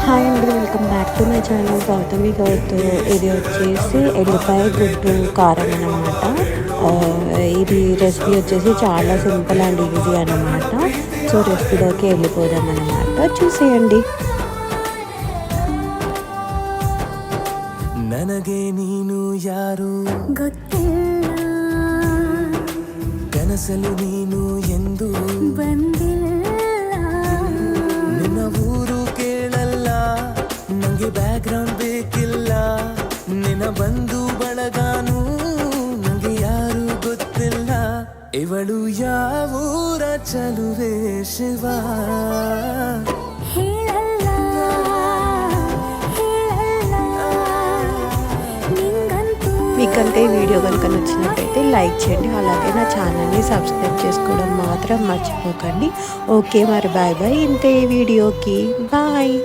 Hi అండి, welcome back to my channel Gautami Gouthu. ఇది వచ్చేసి ఎల్లిపాయ గుడ్డు కారం అన్నమాట. ఇది రెసిపీ వచ్చేసి చాలా సింపుల్ అండ్ ఈజీ అన్నమాట. సో రెసిపీలోకి వెళ్ళిపోదాం అన్నమాట, చూసేయండి. ನನಗೆ ನೀನು ಯಾರು ಗೊತ್ತಿಲ್ಲ, ಕನಸಲು ನೀನು ಎಂದು ಬಂದಿಲ್ಲ. ನಿನ್ನ ಊರು ಕೇಳಲ್ಲ, ನಂಗೆ ಬ್ಯಾಕ್ಗ್ರೌಂಡ್ ಬೇಕಿಲ್ಲ. ನಿನ್ನ ಬಂಧು ಬಳಗಾನು ನಂಗೆ ಯಾರು ಗೊತ್ತಿಲ್ಲ. ಇವಳು ಯಾವೂರ ಚಲುವೆ ಶಿವ ಹೇಳಲ್ಲ ಹೇಳಲ್ಲ ನಿಂಗಂತೂ. మీకంటే ఈ వీడియో కనుక నచ్చినట్టయితే లైక్ చేయండి, అలాగే నా ఛానల్ని సబ్స్క్రైబ్ చేసుకోవడం మాత్రం మర్చిపోకండి. ఓకే, మరి బాయ్ బాయ్. ఇంతే ఈ వీడియోకి బాయ్.